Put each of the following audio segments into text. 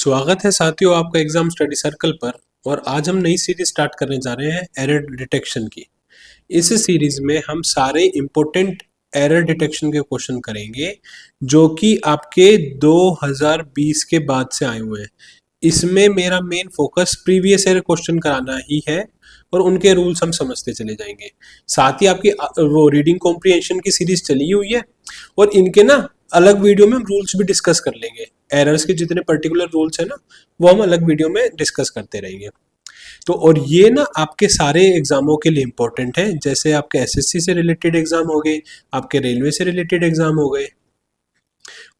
स्वागत है साथियों आपका एग्जाम स्टडी सर्कल पर। और आज हम नई सीरीज स्टार्ट करने जा रहे हैं एरर डिटेक्शन की। इस सीरीज में हम सारे इंपॉर्टेंट एरर डिटेक्शन के क्वेश्चन करेंगे जो कि आपके 2020 के बाद से आए हुए हैं। इसमें मेरा main focus previous year question कराना ही है और उनके रूल्स हम समझते चले जाएंगे। साथ ही आपकी वो रीडिंग कॉम्प्रिहेंशन की सीरीज चली हुई है और इनके ना अलग वीडियो में हम रूल्स भी डिस्कस कर लेंगे। एरर्स के जितने पर्टिकुलर रूल्स है ना वो हम अलग वीडियो में डिस्कस करते रहेंगे। तो और ये ना आपके सारे एग्जामों के लिए इंपॉर्टेंट है, जैसे आपके एसएससी से रिलेटेड एग्जाम हो गए, आपके रेलवे से रिलेटेड एग्जाम हो गए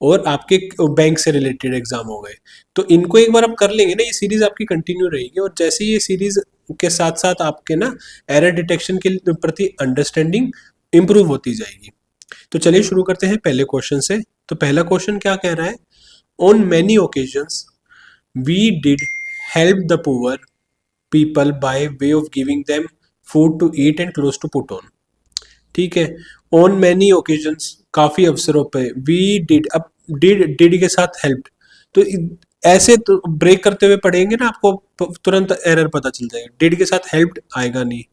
और आपके बैंक से रिलेटेड एग्जाम हो गए। तो इनको एक बार आप कर लेंगे ना, ये सीरीज आपकी कंटिन्यू रहेगी और जैसे ये सीरीज के साथ साथ आपके ना एरर डिटेक्शन के प्रति अंडरस्टैंडिंग इंप्रूव होती जाएगी। तो चलिए शुरू करते हैं पहले क्वेश्चन से। तो पहला क्वेश्चन क्या कह रहा है? On many occasions we did help the poor people by way of giving them food to eat and cloth to put on. ठीक है, ऑन मैनी ओकेजन्स काफी अवसरों पे वी डिड, अब डिड के साथ हेल्प, तो ऐसे तो ब्रेक करते हुए पढ़ेंगे ना आपको तुरंत एरर पता चल जाएगा। डिड के साथ हेल्प आएगा नहीं।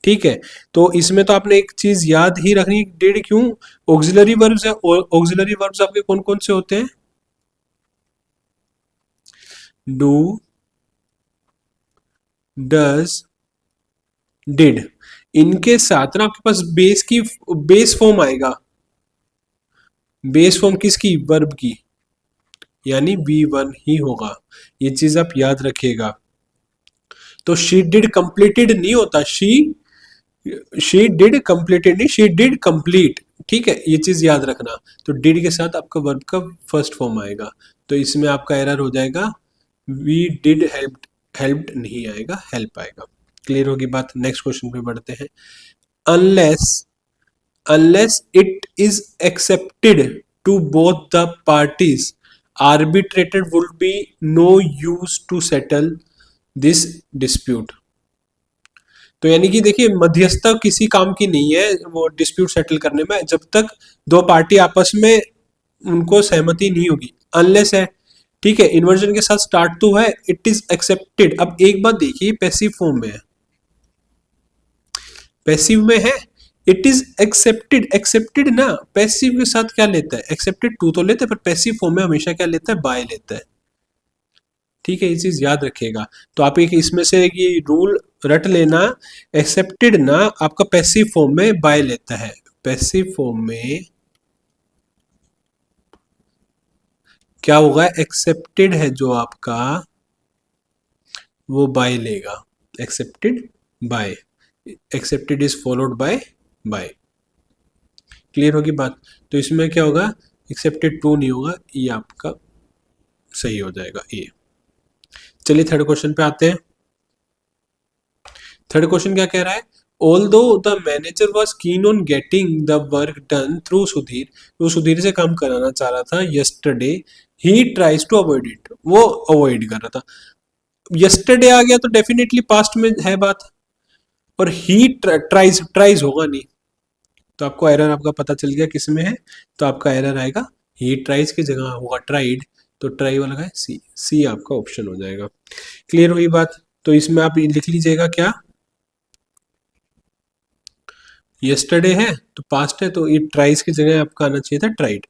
ठीक है, तो इसमें तो आपने एक चीज याद ही रखनी, डिड क्यों? ऑक्सिलरी वर्ब्स है। ऑक्सिलरी वर्ब्स आपके कौन कौन से होते हैं? Do, does, did. इनके साथ ना आपके पास बेस फॉर्म आएगा। बेस फॉर्म किसकी? वर्ब की, यानी V1 ही होगा। ये चीज आप याद रखिएगा। तो शी डिड कंप्लीटेड नहीं होता, शी डिड कंप्लीटेड नहीं, शी डिड कंप्लीट। ठीक है, ये चीज याद रखना। तो डिड के साथ आपका वर्ब का फर्स्ट फॉर्म आएगा, तो इसमें आपका एरर हो जाएगा। वी डिड हेल्प्ड नहीं आएगा, हेल्प आएगा। क्लियर होगी बात? नेक्स्ट क्वेश्चन पे बढ़ते हैं। Unless unless it is accepted to both the parties arbitrated would be no use to settle this dispute। तो यानी कि देखिए, मध्यस्थता किसी काम की नहीं है वो डिस्प्यूट सेटल करने में, जब तक दो पार्टी आपस में उनको सहमति नहीं होगी। अनलेस है, ठीक है, इन्वर्जन के साथ स्टार्ट तो है, इट इज एक्सेप्टेड। अब एक बात देखिए, पैसिव फॉर्म में है, पैसिव में है, इट इज एक्सेप्टेड। एक्सेप्टेड ना पैसिव के साथ क्या लेता है? एक्सेप्टेड टू तो लेता है, पर पैसिव फॉर्म में हमेशा क्या लेता है? बाय लेता है। ठीक है, ये चीज याद रखिएगा। तो आप एक इसमें से ये रूल रट लेना, एक्सेप्टेड ना आपका पैसिव फॉर्म में बाय लेता है। पैसिव फॉर्म में क्या होगा? एक्सेप्टेड है जो आपका, वो बाय लेगा। Accepted by, accepted is followed by by. Clear होगी बात? तो इसमें क्या होगा? एक्सेप्टेड टू नहीं होगा, ये आपका सही हो जाएगा ए। चलिए थर्ड क्वेश्चन पे आते हैं। थर्ड क्वेश्चन क्या कह रहा है? Although the manager was keen on getting the work done through Sudhir, वो सुधीर से काम कराना चाह रहा था yesterday, he tries to avoid it, वो अवॉइड कर रहा था। यस्टरडे आ गया तो डेफिनेटली पास्ट में है बात, और ही ट्राइज ट्राइज होगा नहीं। तो आपको एरर आपका पता चल गया किस में है। तो आपका एरर आएगा ही ट्राइज की जगह होगा ट्राइड, तो ट्राई वाला है सी, सी आपका ऑप्शन हो जाएगा। क्लियर हुई बात? तो इसमें आप लिख लीजिएगा क्या? यस्टरडे है तो पास्ट है, तो ये ट्राइज की जगह आपका आना चाहिए था ट्राइड।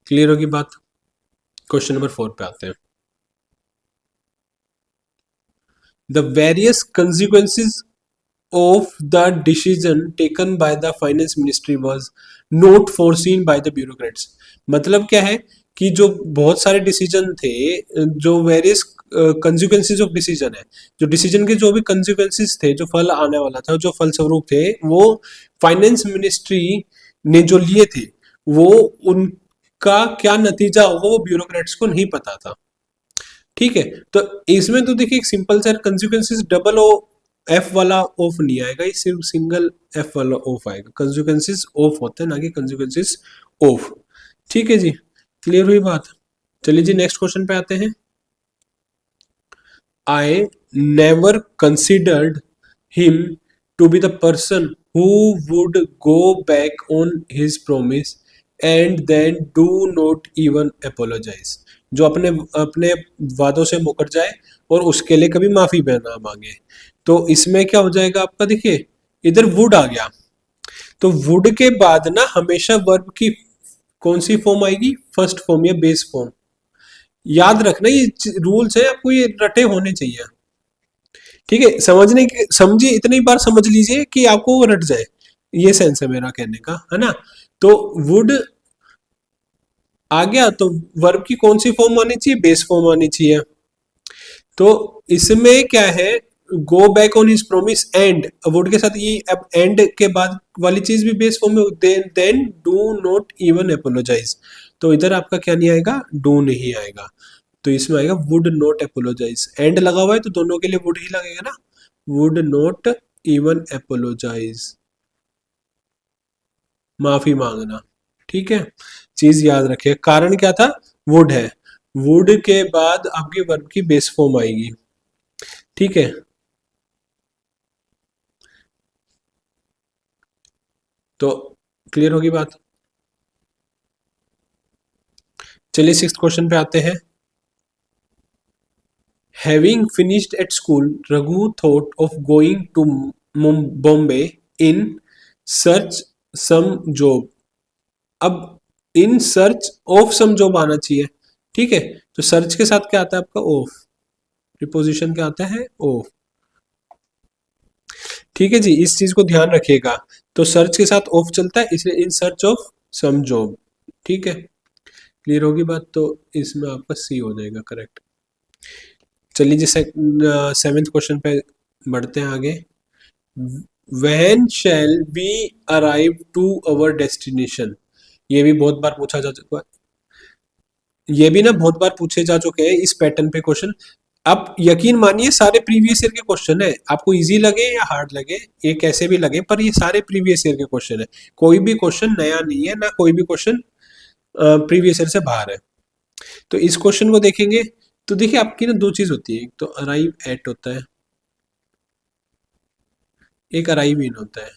क्लियर होगी बात? क्वेश्चन नंबर 4 पे आते हैं। The various consequences of the decision taken by the finance ministry was not foreseen by the bureaucrats. मतलब क्या है कि जो बहुत सारे डिसीजन थे, जो वेरियस कंसिक्वेंसेज ऑफ डिसीजन है, जो डिसीजन के जो भी कंसिक्वेंसेज थे, जो फल आने वाला था, जो फल स्वरूप थे, वो फाइनेंस मिनिस्ट्री ने जो लिए थे, वो उनका क्या नतीजा होगा वो ब्यूरोक्रेट्स को नहीं पता था। ठीक है, तो इसमें तो देखिए एक सिंपल सा कंसिक्वेंसेस, डबल ओ एफ वाला ऑफ नहीं आएगा, ये सिर्फ सिंगल एफ वाला ऑफ आएगा। कंसिक्वेंसेस ऑफ होते हैं, ना कि कंसिक्वेंसेस ऑफ। ठीक है जी, क्लियर हुई बात? चलिए जी नेक्स्ट क्वेश्चन पे आते हैं। I never considered him to be the person who would go back on his promise and then do not even apologize, जो अपने अपने वादों से मुकर जाए और उसके लिए कभी माफी भी ना मांगे। तो इसमें क्या हो जाएगा आपका, देखिए इधर वुड आ गया, तो वुड के बाद ना हमेशा वर्ब की कौन सी फॉर्म आएगी, फर्स्ट फॉर्म या बेस फॉर्म। याद रखना ये रूल्स है, आपको ये रटे होने चाहिए। ठीक है, समझने की समझिए, इतनी बार समझ लीजिए कि आपको वो रट जाए, ये सेंस है मेरा कहने का, है ना। तो वुड आ गया, तो वर्ब की कौन सी फॉर्म आनी चाहिए, बेस फॉर्म आनी चाहिए। तो इसमें क्या है, go back on his promise and, would के साथ ये अब एंड के बाद वाली चीज भी बेस फॉर्म में, then do not even apologise. तो इधर आपका क्या नहीं आएगा, डू नहीं आएगा, तो इसमें आएगा वुड नॉट अपोलोजाइज। एंड लगा हुआ है तो दोनों के लिए वुड ही लगेगा ना, वुड नॉट इवन अपोलोजाइज, माफी मांगना। ठीक है, चीज याद रखिए, कारण क्या था, वुड है, वुड के बाद आपकी वर्ब की बेस फॉर्म आएगी। ठीक है, तो क्लियर होगी बात। चलिए सिक्स्थ क्वेश्चन पे आते हैं। Having finished at school, Raghu thought of going to Bombay in search some job। अब in search of some job आना चाहिए। ठीक है, तो सर्च के साथ क्या आता है आपका, ऑफ, प्रीपोजिशन क्या आता है, ऑफ। ठीक है जी, इस चीज को ध्यान रखिएगा, तो सर्च के साथ ऑफ चलता है, इसलिए in search of some job. ठीक है, क्लियर होगी बात, तो इसमें आपका सी हो जाएगा करेक्ट। चलिए जी सेवेंथ क्वेश्चन पे बढ़ते हैं आगे। When shall we arrive to our destination? ये भी बहुत बार पूछा जा चुका है, ये भी ना बहुत बार पूछे जा चुके हैं इस पैटर्न पे क्वेश्चन। आप यकीन मानिए सारे प्रीवियस ईयर के क्वेश्चन है, आपको इजी लगे या हार्ड लगे, ये कैसे भी लगे, पर ये सारे प्रीवियस ईयर के क्वेश्चन है, कोई भी क्वेश्चन नया नहीं है, ना कोई भी क्वेश्चन प्रीवियस ईयर से बाहर है। तो इस क्वेश्चन को देखेंगे, तो देखिए आपकी ना दो चीज होती है, एक तो अराइव एट होता है, एक अराइव इन होता है।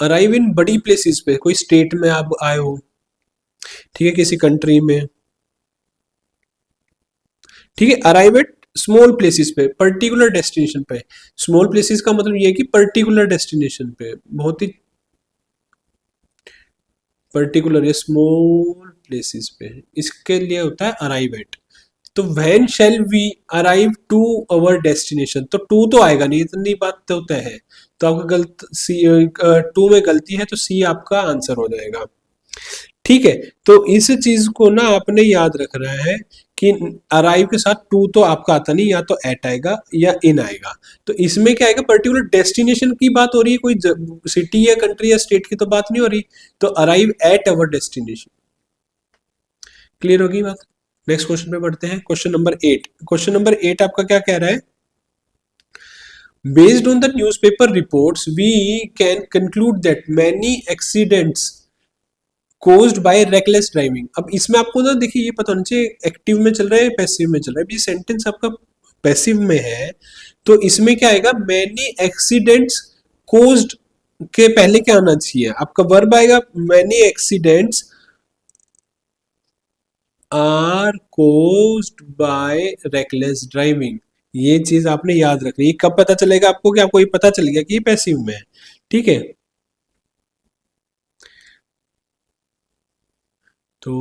अराइव इन बड़ी प्लेसेस पे, कोई स्टेट में आप आए हो, ठीक है, किसी कंट्री में। ठीक है, अराइव एट स्मॉल प्लेसेस पे, पर्टिकुलर डेस्टिनेशन पे। स्मॉल प्लेसेस का मतलब ये है कि पर्टिकुलर डेस्टिनेशन पे, बहुत ही पर्टिकुलर या स्मॉल प्लेसेस पे, इसके लिए होता है अराइव एट। तो when shall we arrive to our destination, तो टू तो आएगा नहीं, इतनी बात तो तय है, तो आपका गलत सी, टू में गलती है, तो सी आपका आंसर हो जाएगा। ठीक है, तो इस चीज को ना आपने याद रखना है कि अराइव के साथ टू तो आपका आता नहीं, या तो एट आएगा या इन आएगा। तो इसमें क्या आएगा, पर्टिकुलर डेस्टिनेशन की बात हो रही है, कोई सिटी या कंट्री या स्टेट की तो बात नहीं हो रही, तो arrive at our destination. Clear होगी बात। नेक्स्ट क्वेश्चन पे बढ़ते हैं, क्वेश्चन नंबर 8। क्वेश्चन नंबर 8 आपका क्या कह रहा है, based on the newspaper reports we can conclude that many accidents caused by reckless driving. अब इसमें आपको ना देखिए ये पता होना चाहिए, एक्टिव में चल रहा है पैसिव में चल रहा है। ये सेंटेंस आपका पैसिव में है, तो इसमें क्या आएगा, मैनी एक्सीडेंट्स कोज्ड के पहले क्या आना चाहिए, आपका वर्ब आएगा, many accidents are caused by reckless driving. ये चीज आपने याद रखनी है, कब पता चलेगा आपको, कि आपको ये पता चल गया कि ये पैसिव में है। ठीक है, तो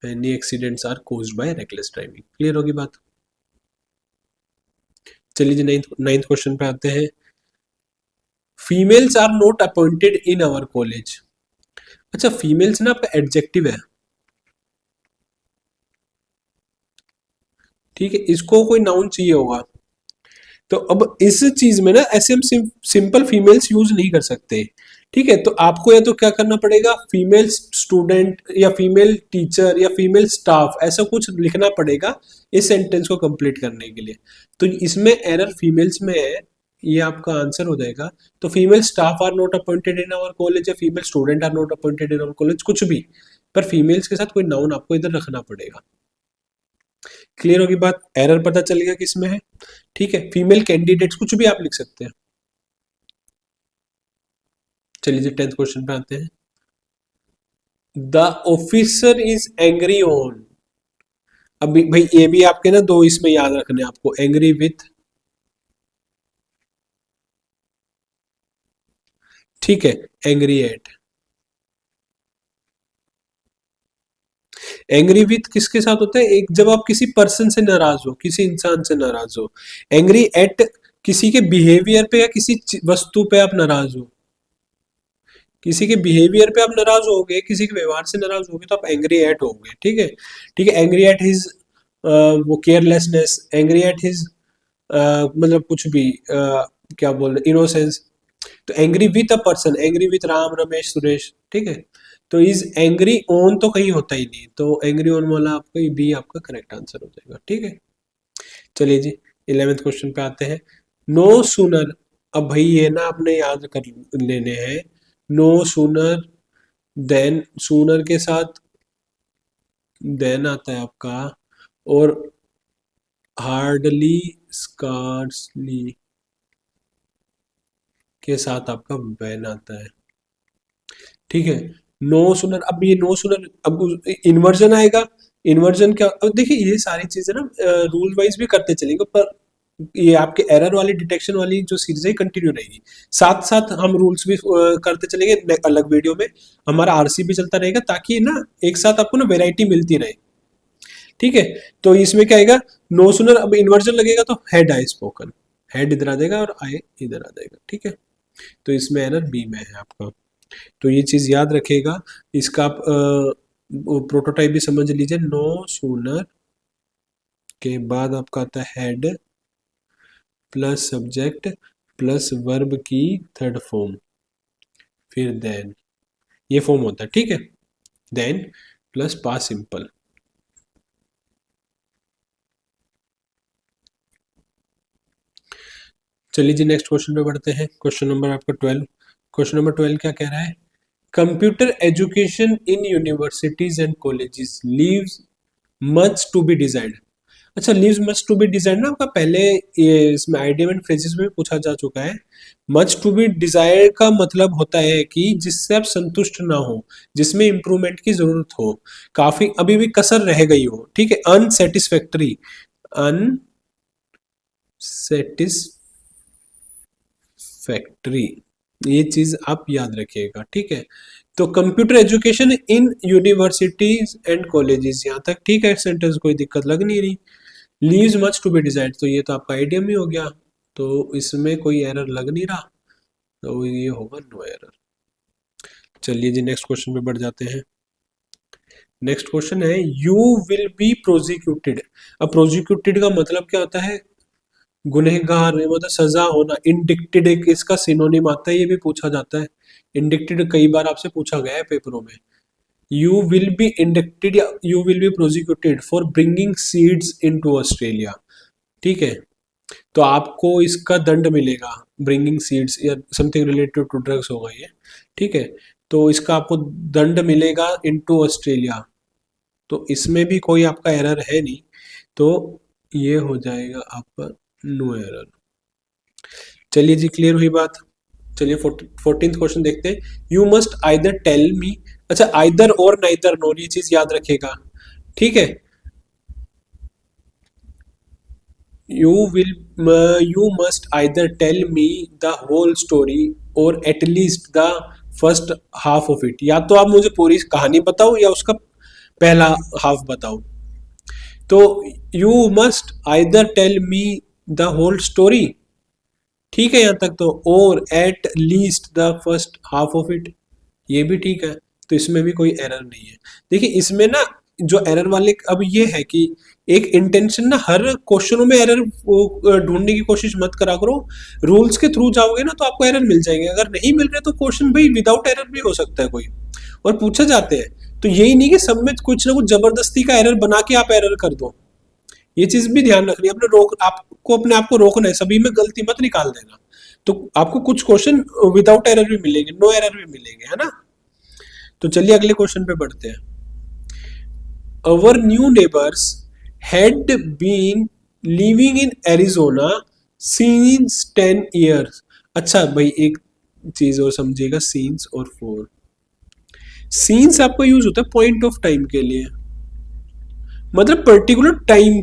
many accidents are caused by reckless driving। Clear होगी बात। चलिए जी नाइन्थ क्वेश्चन पे आते हैं। Females are not appointed in our college. अच्छा, फीमेल्स ना आपका एडजेक्टिव है, ठीक है, इसको कोई नाउन चाहिए होगा, तो अब इस चीज में ना ऐसे हम सिंपल फीमेल्स यूज नहीं कर सकते। ठीक है, तो आपको या तो क्या करना पड़ेगा, फीमेल स्टूडेंट या फीमेल टीचर या फीमेल स्टाफ, ऐसा कुछ लिखना पड़ेगा इस सेंटेंस को कंप्लीट करने के लिए। तो इसमें एरर फीमेल्स में है, ये आपका आंसर हो जाएगा। तो female staff are not appointed in our college या female student are not appointed in our college, कुछ भी, पर फीमेल्स के साथ कोई नाउन आपको इधर रखना पड़ेगा। क्लियर होगी बात, एरर पता चलेगा किसमें है। ठीक है, फीमेल कैंडिडेट्स कुछ भी आप लिख सकते हैं। चलिए जी 10th क्वेश्चन पे आते हैं। The officer is angry on, अभी भाई ये भी आपके ना दो इसमें याद रखने आपको, एंग्री विथ, ठीक है, एंग्री एट। एंग्री विथ किसके साथ होता है, एक जब आप किसी पर्सन से नाराज हो, किसी इंसान से नाराज हो। एंग्री एट किसी के बिहेवियर पे या किसी वस्तु पे आप नाराज हो, किसी के बिहेवियर पे आप नाराज होगे, किसी के व्यवहार से नाराज होगे तो आप एंग्री एट होगे। ठीक है, ठीक है, एंग्री एट हिज वो केयरलेसनेस, एंग्री एट हिज मतलब कुछ भी क्या बोल रहे, इनोसेंस। तो angry with a person, angry with Ram Ramesh Suresh. ठीक है, तो इज एंग्री ऑन तो कहीं होता ही नहीं, तो एंग्री ऑन वाला आपका बी आपका करेक्ट आंसर हो जाएगा। ठीक है, चलिए जी 11th क्वेश्चन पे आते हैं। नो सूनर, अब भाई ये ना आपने याद कर लेने हैं। नो सूनर देन, सूनर के साथ देन आता है आपका, और हार्डली स्कार्सली के साथ आपका बैन आता है। ठीक है, नो सुनर, अब ये नो सुनर अब इन्वर्जन आएगा। इन्वर्जन क्या, अब देखिए ये सारी चीजें ना रूल वाइज भी करते चलेंगे, पर ये आपके एरर वाली डिटेक्शन वाली जो सीरीज है कंटिन्यू रहेगी। साथ साथ हम रूल्स भी करते चलेंगे अलग वीडियो में, हमारा आरसी भी चलता रहेगा, ताकि ना एक साथ आपको ना वेराइटी मिलती रहे। ठीक है, तो इसमें क्या आएगा, नो सुनर, अब इन्वर्जन लगेगा तो हेड आई स्पोकन, हेड इधर आ जाएगा और आई इधर आ जाएगा। ठीक है, तो इसमें एरर बी में है आपका, तो ये चीज याद रखेगा। इसका आप प्रोटोटाइप भी समझ लीजिए। नो सूनर के बाद आपका आता है head plus subject plus verb की थर्ड फॉर्म, फिर देन, ये फॉर्म होता है। ठीक है, देन प्लस पास सिंपल। चलिए जी नेक्स्ट क्वेश्चन पे बढ़ते हैं। क्वेश्चन नंबर आपका 12। क्वेश्चन नंबर 12 क्या कह रहा है, computer education in universities and colleges leaves much to be desired. अच्छा, leaves much to be desired ना आपका पहले ये इसमें आइडियम एंड फ्रेजेस में पूछा जा चुका है। मच टू बी डिजायर्ड का मतलब होता है कि जिससे आप संतुष्ट ना हो, जिसमें इंप्रूवमेंट की जरूरत हो, काफी अभी भी कसर रह गई हो। ठीक है, अनसेटिस्फैक्ट्री, अनसेटिस्फैक्ट्री, ये चीज आप याद रखिएगा। ठीक है, तो computer education in universities and colleges, यहाँ तक ठीक है, सेंटेंस कोई दिक्कत लग नहीं रही। Leaves much to be desired, तो ये तो आपका आइडियम ही हो गया, तो इसमें कोई एरर लग नहीं रहा, तो ये होगा नो एरर। चलिए जी नेक्स्ट क्वेश्चन पे बढ़ जाते हैं। नेक्स्ट क्वेश्चन है यू विल बी प्रोसिक्यूटेड। अब प्रोसिक्यूटेड का मतलब क्या होता है, गुनहगार, मतलब सजा होना। इंडिक्टेड एक इसका सिनोनिम आता है, ये भी पूछा जाता है। इंडिक्टेड कई बार आपसे पूछा गया है पेपरों में। यू विल बी इंडिक्टेड या you will be prosecuted for bringing seeds into Australia. ठीक है, तो आपको इसका दंड मिलेगा, ब्रिंगिंग सीड्स या समथिंग रिलेटेड टू ड्रग्स होगा ये। ठीक है, तो इसका आपको दंड मिलेगा इनटू ऑस्ट्रेलिया, तो इसमें भी कोई आपका एरर है नहीं, तो ये हो जाएगा आपका नो एरर। चलिए जी क्लियर हुई बात। चलिए 14th क्वेश्चन देखते हैं। You must either tell me, अच्छा आइदर और नाइदर नोर, ये चीज याद रखेगा। ठीक है, you will you must either tell me the whole story or at least the first half of it, या तो आप मुझे पूरी कहानी बताओ या उसका पहला हाफ बताओ। तो you must either tell me the whole story, ठीक है यहाँ तक तो, और at least the first half of it, ये भी ठीक है, तो इसमें भी कोई एरर नहीं है। देखिए इसमें ना जो एरर वाले, अब ये है कि एक इंटेंशन ना, हर क्वेश्चनों में एरर ढूंढने की कोशिश मत करा करो। रूल्स के थ्रू जाओगे ना तो आपको एरर मिल जाएंगे, अगर नहीं मिल रहे तो क्वेश्चन भाई विदाउट एरर भी हो सकता है कोई, और पूछे जाते हैं। तो यही नहीं कि सब में कुछ ना कुछ जबरदस्ती का एरर बना के आप एरर कर दो, ये चीज भी ध्यान रखनी है। अपने रोक आपको अपने आप को रोकना है, सभी में गलती मत निकाल देना। तो आपको कुछ क्वेश्चन विदाउट एरर भी मिलेंगे, नो एरर भी मिलेंगे, है ना। तो चलिए अगले क्वेश्चन पे बढ़ते हैं। Our new neighbours had been living in Arizona since 10 years. अच्छा भाई एक चीज और समझिएगा, सीन्स और फोर। सीन्स आपका यूज होता है पॉइंट ऑफ टाइम के लिए, मतलब पर्टिकुलर टाइम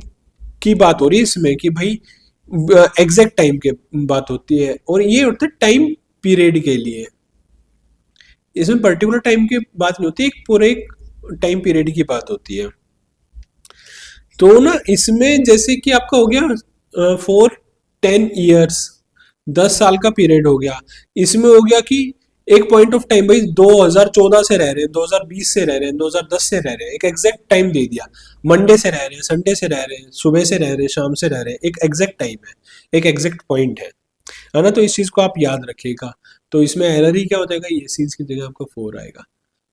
की बात हो रही है इसमें कि भाई एग्जैक्ट टाइम के बात होती है, और ये होता है टाइम पीरियड के लिए। इसमें पर्टिकुलर टाइम की बात नहीं होती, एक पूरे टाइम पीरियड की बात होती है। तो ना इसमें जैसे कि आपका हो गया फॉर 10 ईयर्स, 10 साल का पीरियड हो गया। इसमें हो गया कि एक पॉइंट ऑफ टाइम, भाई 2014 से रह रहे हैं, 2020 से रह रहे हैं, 2010 से रह रहे हैं, एक एग्जैक्ट टाइम दे दिया। मंडे से रह रहे हैं, संडे से रह रहे हैं, सुबह से रह रहे हैं, शाम से रह रहे हैं, एक एग्जैक्ट टाइम है, एक एग्जैक्ट पॉइंट है ना। तो इस चीज को आप याद रखिएगा। तो इसमें एरर ही क्या हो जाएगा, ये सीन्स की जगह आपका फोर आएगा।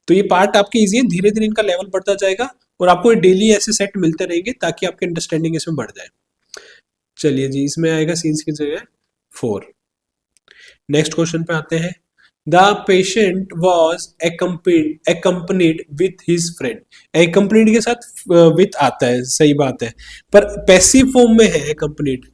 तो ये पार्ट आपके इजी है, धीरे धीरे इनका लेवल बढ़ता जाएगा और आपको डेली ऐसे सेट मिलते रहेंगे ताकि आपकी अंडरस्टैंडिंग इसमें बढ़ जाए। चलिए जी, इसमें आएगा सीन्स की जगह फोर। नेक्स्ट क्वेश्चन पे आते हैं। The patient was accompanied with his friend. accompanied के साथ विथ आता है, सही बात है, पर पैसिव फॉर्म में है accompanied।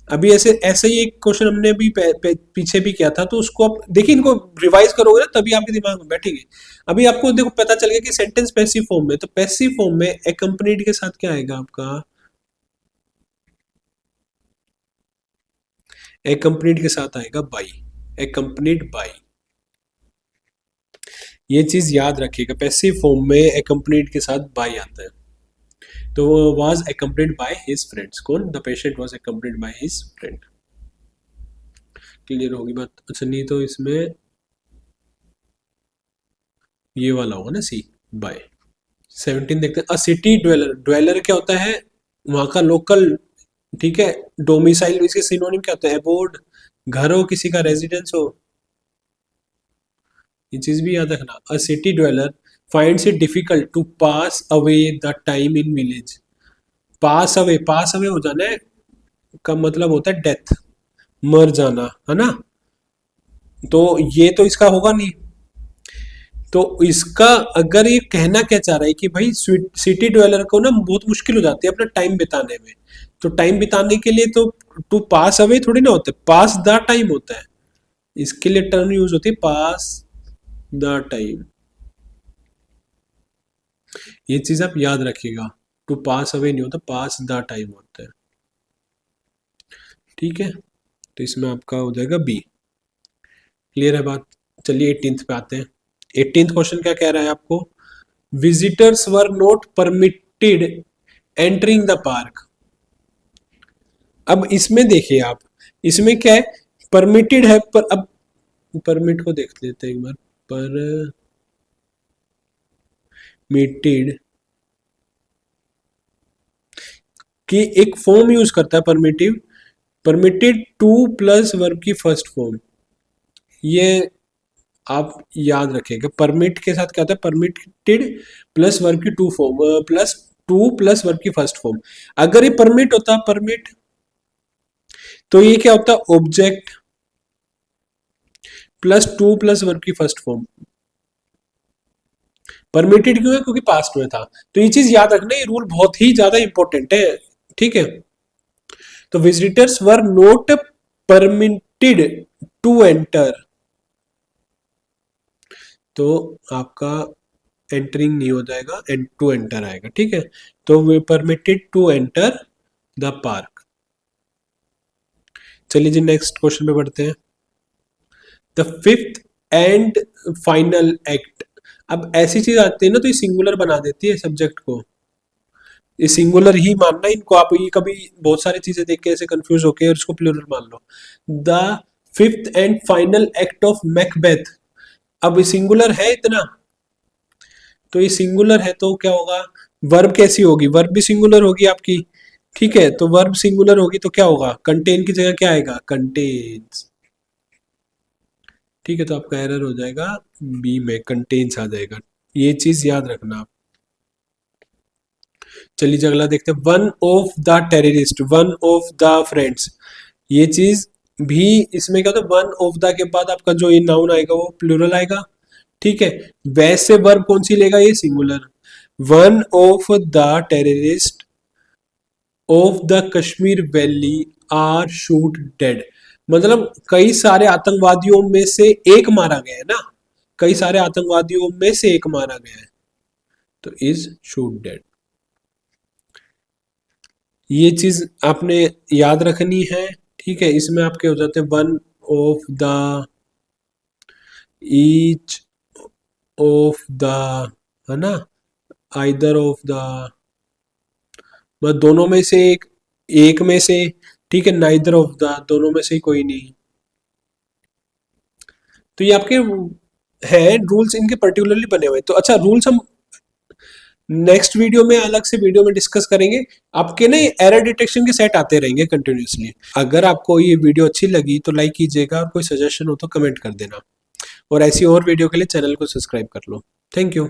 अभी ऐसे ऐसे ही एक क्वेश्चन हमने अभी पीछे भी किया था, तो उसको आप देखिए, इनको रिवाइज करोगे ना तभी आपके दिमाग में बैठेंगे। अभी आपको देखो पता चल गया कि सेंटेंस पैसिव फॉर्म में, तो पैसिव फॉर्म में accompanied के साथ क्या आएगा आपका, accompanied के साथ आएगा बाई, accompanied बाई। ये चीज याद रखिएगा, पैसिव फॉर्म में accompanied के साथ बाई आता है। तो वो was accompanied by his friends, कौन, the patient was accompanied by his friend। Clear होगी बात। अच्छा नहीं तो इसमें ये वाला होगा ना, सी बाय। 17 देखते हैं। अ सिटी ड्वेलर, ड्वेलर क्या होता है, वहां का लोकल, ठीक है। डोमिसाइल इसके सिनोनिम क्या होता है, अबोर्ड, घर हो किसी का, रेजिडेंस हो, ये चीज भी याद रखना। A city dweller finds it difficult to pass away the time in village. Pass away हो जाना है का मतलब होता है डेथ, मर जाना, है ना। तो ये तो इसका होगा नहीं। तो इसका अगर ये कहना क्या चाह रहा है कि भाई सिटी ड्वेलर को ना बहुत मुश्किल हो जाती है अपना टाइम बिताने में। तो टाइम बिताने के लिए तो टू पास अवे थोड़ी ना होता है, पास द टाइम होता है। इसके लिए टर्म यूज होती है पास द टाइम। ये चीज आप याद रखिएगा, टू पास अवे नहीं होता, पास द टाइम होता है। ठीक है, तो इसमें आपका हो जाएगा बी। क्लियर है बात। चलिए 18th पे आते हैं। 18th क्वेश्चन क्या कह रहा है आपको, visitors were not permitted entering the park. अब इसमें देखिए आप, इसमें क्या है, परमिटेड है, पर अब परमिट को देख लेते हैं एक बार। परमिटेड की एक फॉर्म यूज करता है primitive, permitted two plus verb की फर्स्ट फॉर्म। ये आप याद रखेंगे, परमिट के साथ क्या होता है, परमिटेड प्लस वर्ब की टू फॉर्म, प्लस वर्ब की फर्स्ट फॉर्म। अगर ये परमिट होता, परमिट, तो ये क्या होता, object plus two plus verb की फर्स्ट फॉर्म। परमिटेड क्यों है, क्योंकि पास्ट में था। तो ये चीज याद रखना, ये रूल बहुत ही ज्यादा इंपॉर्टेंट है। ठीक है, तो visitors were not permitted to enter, तो आपका एंटरिंग नहीं हो जाएगा, एंड टू एंटर आएगा। ठीक है, तो वे permitted to enter the park. चलिए जी नेक्स्ट क्वेश्चन पे बढ़ते हैं। The fifth and final act. अब ऐसी चीज आती है ना तो ये सिंगुलर बना देती है सब्जेक्ट को, ये सिंगुलर ही मानना इनको। आप ये कभी बहुत सारी चीजें देख के ऐसे कंफ्यूज होके और इसको प्लूरल मान लो। The fifth and final act of Macbeth. अब सिंगुलर है इतना, तो ये सिंगुलर है तो क्या होगा, वर्ब कैसी होगी, वर्ब भी सिंगुलर होगी आपकी। ठीक है, तो वर्ब सिंगुलर होगी तो क्या होगा, कंटेन की जगह क्या आएगा, कंटेन्स। ठीक है, तो आपका एरर हो जाएगा बी में, कंटेन्स आ जाएगा। ये चीज याद रखना आप। चलिए अगला देखते हैं। One of the terrorist, one of the friends. ये चीज भी इसमें क्या होता है, वन ऑफ द के बाद आपका जो ये नाउन आएगा वो प्लूरल आएगा। ठीक है, वैसे वर्ब कौन सी लेगा, ये singular. One of the terrorist of the Kashmir valley are shoot dead, मतलब कई सारे आतंकवादियों में से एक मारा गया है ना, कई सारे आतंकवादियों में से एक मारा गया है, तो इज शूट डेड। ये चीज आपने याद रखनी है, ठीक है। इसमें आपके हो जाते हैं one of the, each of the, है ना, आइदर ऑफ द, बस दोनों में से एक, एक में से, ठीक है, नाइदर ऑफ द, दोनों में से ही कोई नहीं। तो ये आपके हैं रूल्स, इनके पर्टिकुलरली बने हुए। तो अच्छा, रूल्स हम नेक्स्ट वीडियो में, अलग से वीडियो में डिस्कस करेंगे। आपके ना एरर डिटेक्शन के सेट आते रहेंगे कंटिन्यूसली। अगर आपको ये वीडियो अच्छी लगी तो लाइक कीजिएगा, और कोई सजेशन हो तो कमेंट कर देना, और ऐसी और वीडियो के लिए चैनल को सब्सक्राइब कर लो। Thank you.